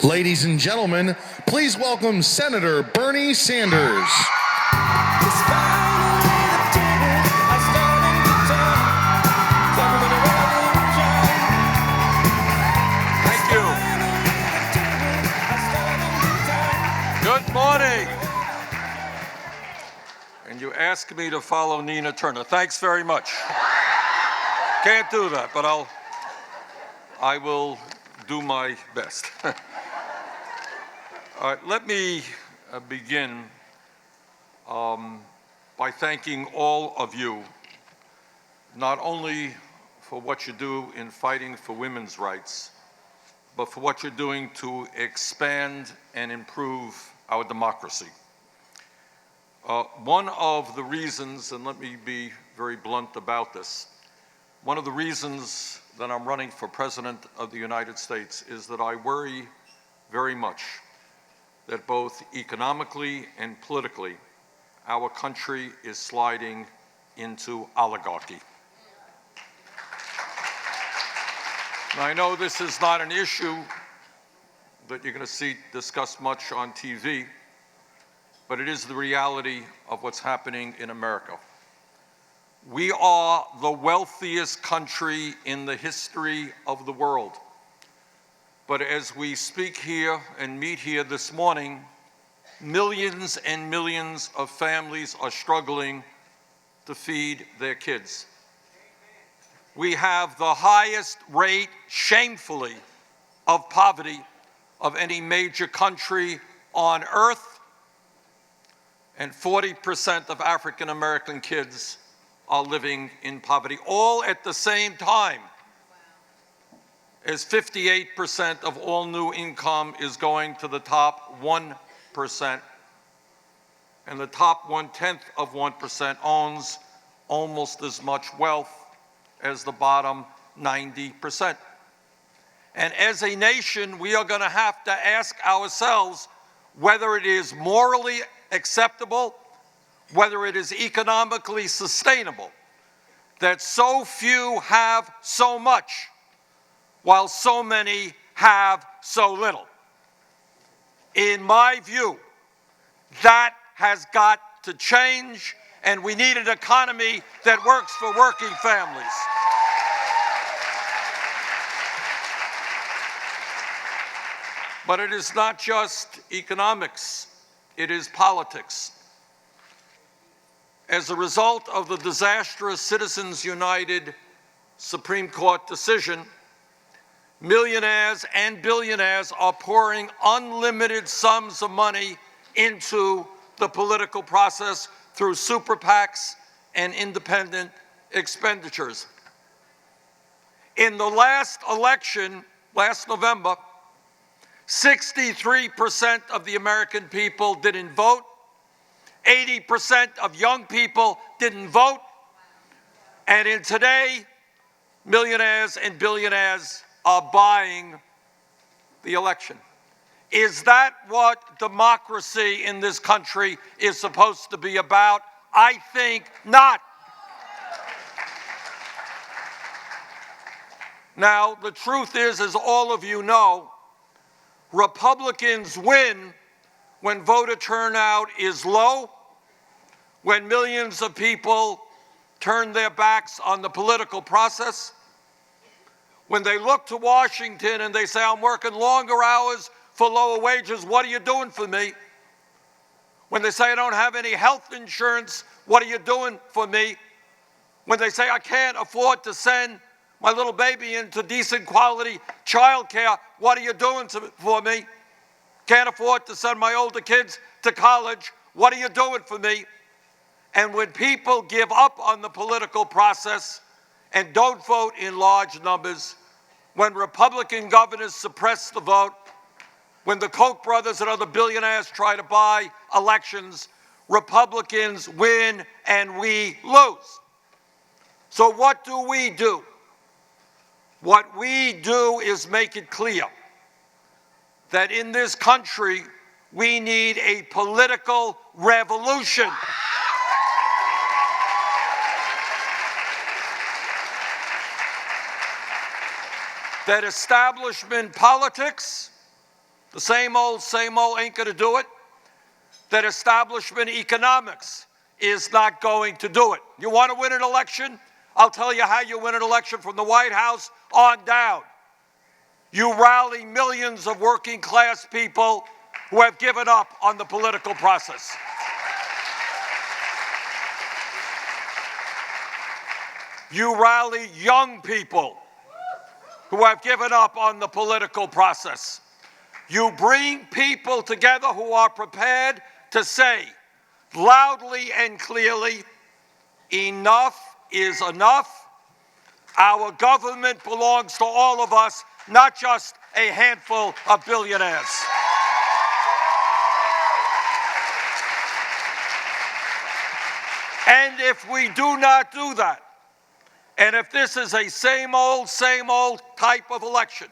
Ladies and gentlemen, please welcome Senator Bernie Sanders. Thank you. Good morning. And you asked me to follow Nina Turner. Thanks very much. Can't do that, but I will do my best. All right, let me begin by thanking all of you, not only for what you do in fighting for women's rights, but for what you're doing to expand and improve our democracy. One of the reasons, and let me be very blunt about this, one of the reasons that I'm running for President of the United States is that I worry very much that both economically and politically, our country is sliding into oligarchy. Now, I know this is not an issue that you're going to see discussed much on TV, but it is the reality of what's happening in America. We are the wealthiest country in the history of the world. But as we speak here and meet here this morning, millions and millions of families are struggling to feed their kids. We have the highest rate, shamefully, of poverty of any major country on earth, and 40% of African American kids are living in poverty, all at the same time as 58% of all new income is going to the top 1%, and the top 1/10 of 1% owns almost as much wealth as the bottom 90%. And as a nation, we are going to have to ask ourselves whether it is morally acceptable, whether it is economically sustainable, that so few have so much, while so many have so little. In my view, that has got to change, and we need an economy that works for working families. But it is not just economics, it is politics. As a result of the disastrous Citizens United Supreme Court decision, millionaires and billionaires are pouring unlimited sums of money into the political process through super PACs and independent expenditures. In the last election, last November, 63% of the American people didn't vote. 80% of young people didn't vote. And in today, millionaires and billionaires are buying the election. Is that what democracy in this country is supposed to be about? I think not. Now, the truth is, as all of you know, Republicans win when voter turnout is low, when millions of people turn their backs on the political process, when they look to Washington and they say, I'm working longer hours for lower wages, what are you doing for me? When they say, I don't have any health insurance, what are you doing for me? When they say, I can't afford to send my little baby into decent quality child care, what are you doing for me? Can't afford to send my older kids to college, what are you doing for me? And when people give up on the political process and don't vote in large numbers, when Republican governors suppress the vote, when the Koch brothers and other billionaires try to buy elections, Republicans win and we lose. So what do? What we do is make it clear that in this country, we need a political revolution. That establishment politics The same old ain't going to do it. That establishment economics is not going to do it. You want to win an election? I'll tell you how you win an election from the White House on down. You rally millions of working class people who have given up on the political process. You rally young people who have given up on the political process. You bring people together who are prepared to say loudly and clearly, enough is enough. Our government belongs to all of us, not just a handful of billionaires. And if we do not do that, and if this is a same old type of election,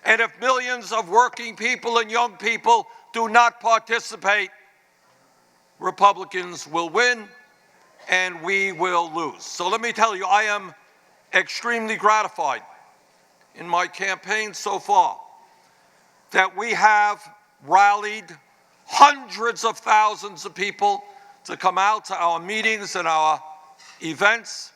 and if millions of working people and young people do not participate, Republicans will win and we will lose. So let me tell you, I am extremely gratified in my campaign so far that we have rallied hundreds of thousands of people to come out to our meetings and our events,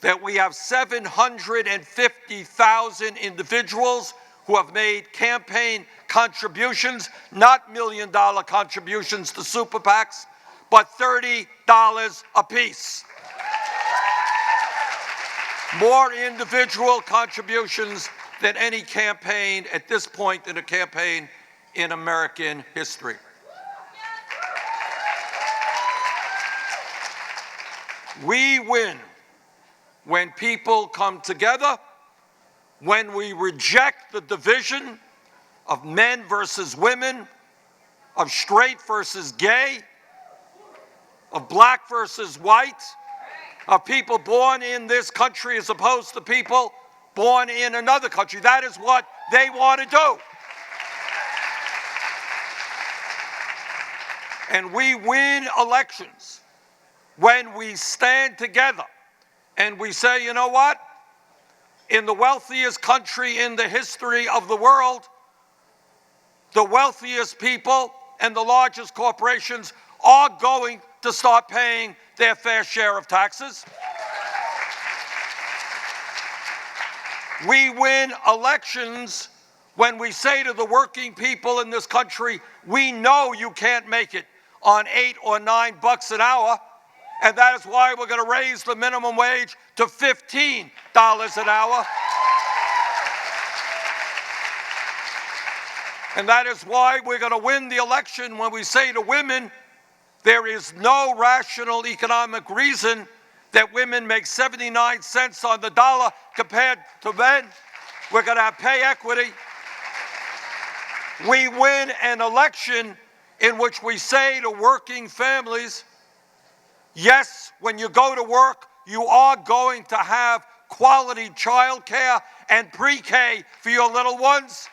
that we have 750,000 individuals who have made campaign contributions, not million-dollar contributions to super PACs, but $30 apiece. More individual contributions than any campaign at this point in a campaign in American history. We win when people come together, when we reject the division of men versus women, of straight versus gay, of black versus white, of people born in this country as opposed to people born in another country. That is what they want to do. And we win elections when we stand together and we say, you know what? In the wealthiest country in the history of the world, the wealthiest people and the largest corporations are going to start paying their fair share of taxes. We win elections when we say to the working people in this country, we know you can't make it on $8 or $9 an hour, and that is why we're going to raise the minimum wage to $15 an hour. And that is why we're going to win the election when we say to women, there is no rational economic reason that women make 79 cents on the dollar compared to men. We're going to have pay equity. We win an election in which we say to working families, yes, when you go to work, you are going to have quality child care and pre-K for your little ones.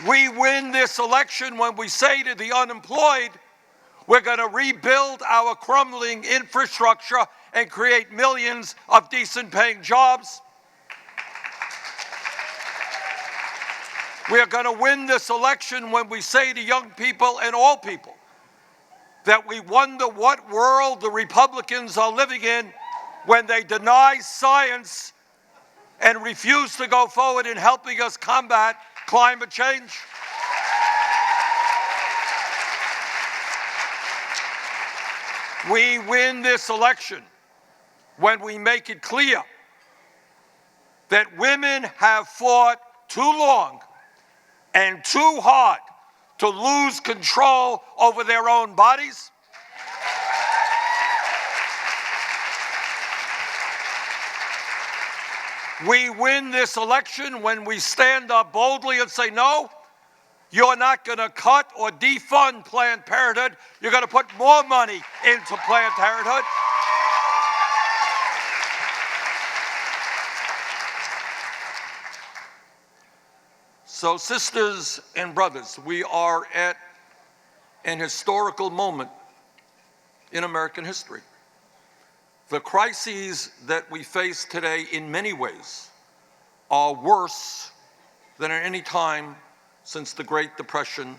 We win this election when we say to the unemployed, we're going to rebuild our crumbling infrastructure and create millions of decent-paying jobs. We are going to win this election when we say to young people and all people that we wonder what world the Republicans are living in when they deny science and refuse to go forward in helping us combat climate change. We win this election when we make it clear that women have fought too long and too hard to lose control over their own bodies. We win this election when we stand up boldly and say, no, you're not going to cut or defund Planned Parenthood. You're going to put more money into Planned Parenthood. So, sisters and brothers, we are at an historical moment in American history. The crises that we face today, in many ways, are worse than at any time since the Great Depression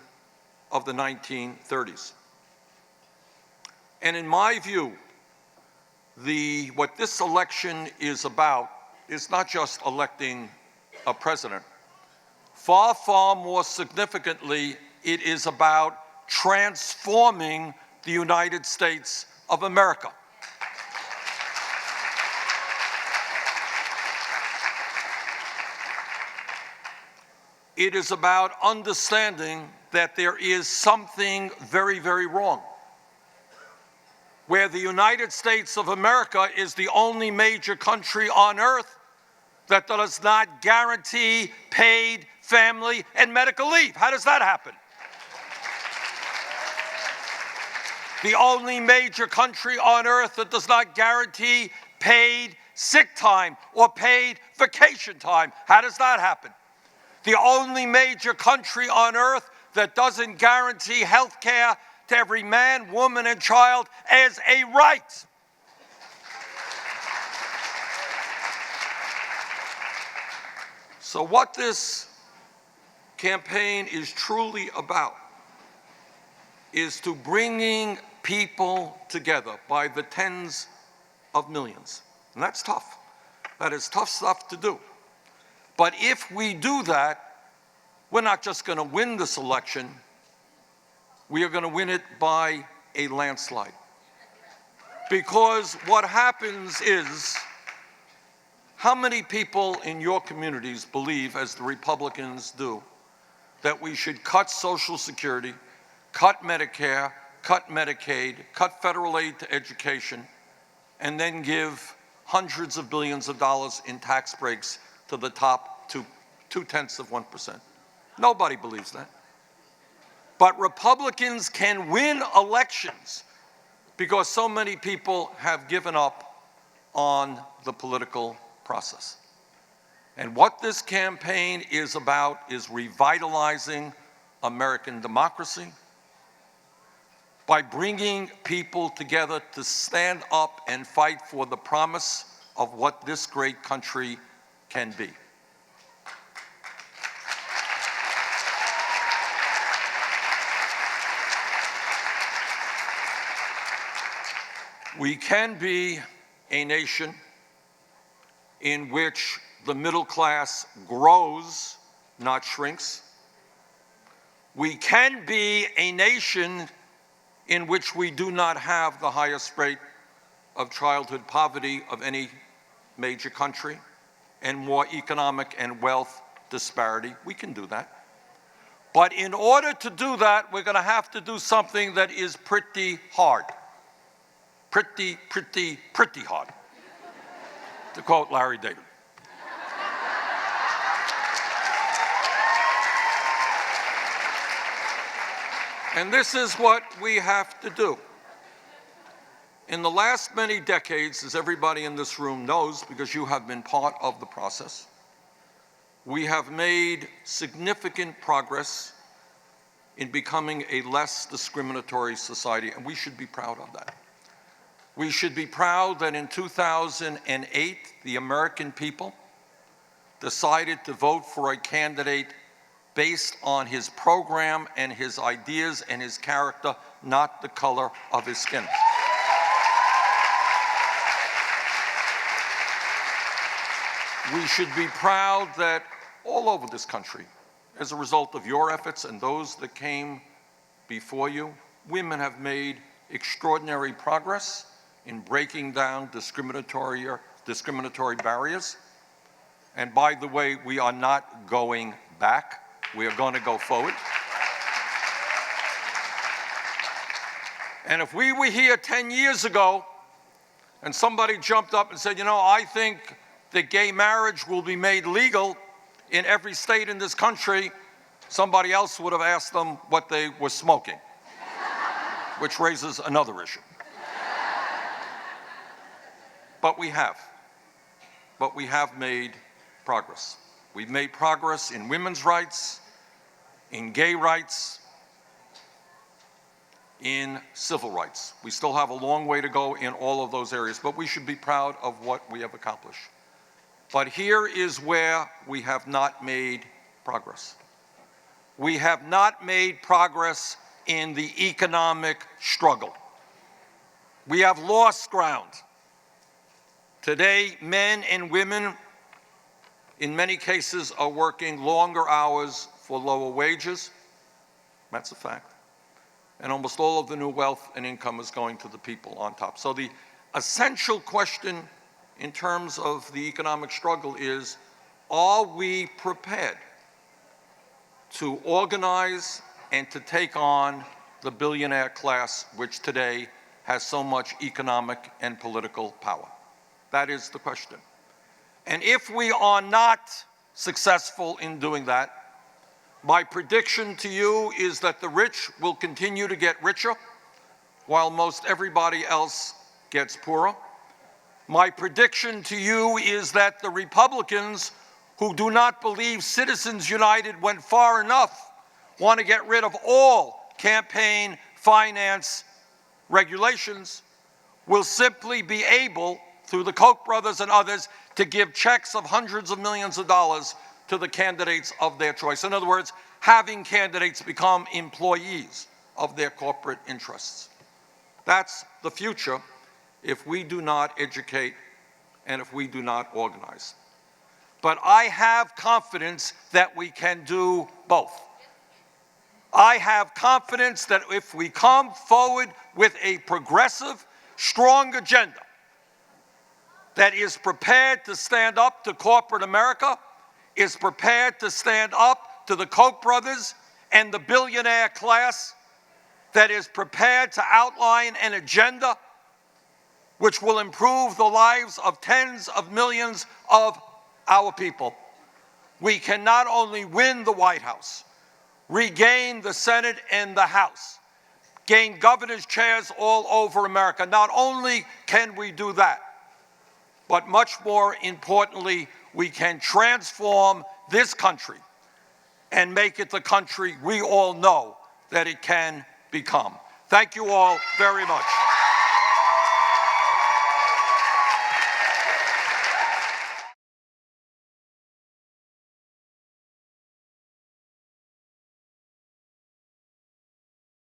of the 1930s. And in my view, what this election is about is not just electing a president. Far, far more significantly, it is about transforming the United States of America. It is about understanding that there is something very, very wrong, where the United States of America is the only major country on earth that does not guarantee paid family and medical leave. How does that happen? The only major country on earth that does not guarantee paid sick time or paid vacation time. How does that happen? The only major country on earth that doesn't guarantee health care to every man, woman, and child as a right. So what this campaign is truly about is to bringing people together by the tens of millions. And that's tough. That is tough stuff to do. But if we do that, we're not just going to win this election, we are going to win it by a landslide. Because what happens is, how many people in your communities believe, as the Republicans do, that we should cut Social Security, cut Medicare, cut Medicaid, cut federal aid to education, and then give hundreds of billions of dollars in tax breaks to the top 0.2%? Nobody believes that. But Republicans can win elections because so many people have given up on the political process. And what this campaign is about is revitalizing American democracy by bringing people together to stand up and fight for the promise of what this great country can be. We can be a nation in which the middle class grows, not shrinks. We can be a nation in which we do not have the highest rate of childhood poverty of any major country and more economic and wealth disparity. We can do that. But in order to do that, we're going to have to do something that is pretty hard. Pretty hard, to quote Larry David. And this is what we have to do. In the last many decades, as everybody in this room knows, because you have been part of the process, we have made significant progress in becoming a less discriminatory society, and we should be proud of that. We should be proud that in 2008, the American people decided to vote for a candidate based on his program and his ideas and his character, not the color of his skin. We should be proud that all over this country, as a result of your efforts and those that came before you, women have made extraordinary progress in breaking down discriminatory barriers. And by the way, we are not going back. We are going to go forward. And if we were here 10 years ago and somebody jumped up and said, you know, I think that gay marriage will be made legal in every state in this country, somebody else would have asked them what they were smoking, which raises another issue. But we have made progress. We've made progress in women's rights, in gay rights, in civil rights. We still have a long way to go in all of those areas, but we should be proud of what we have accomplished. But here is where we have not made progress. We have not made progress in the economic struggle. We have lost ground. Today, men and women, in many cases, are working longer hours for lower wages. That's a fact. And almost all of the new wealth and income is going to the people on top. So the essential question in terms of the economic struggle is, are we prepared to organize and to take on the billionaire class, which today has so much economic and political power? That is the question. And if we are not successful in doing that, my prediction to you is that the rich will continue to get richer while most everybody else gets poorer. My prediction to you is that the Republicans, who do not believe Citizens United went far enough, want to get rid of all campaign finance regulations, will simply be able, through the Koch brothers and others, to give checks of hundreds of millions of dollars to the candidates of their choice. In other words, having candidates become employees of their corporate interests. That's the future if we do not educate and if we do not organize. But I have confidence that we can do both. I have confidence that if we come forward with a progressive, strong agenda that is prepared to stand up to corporate America, is prepared to stand up to the Koch brothers and the billionaire class, that is prepared to outline an agenda which will improve the lives of tens of millions of our people, we can not only win the White House, regain the Senate and the House, gain governor's chairs all over America. Not only can we do that, but much more importantly, we can transform this country and make it the country we all know that it can become. Thank you all very much.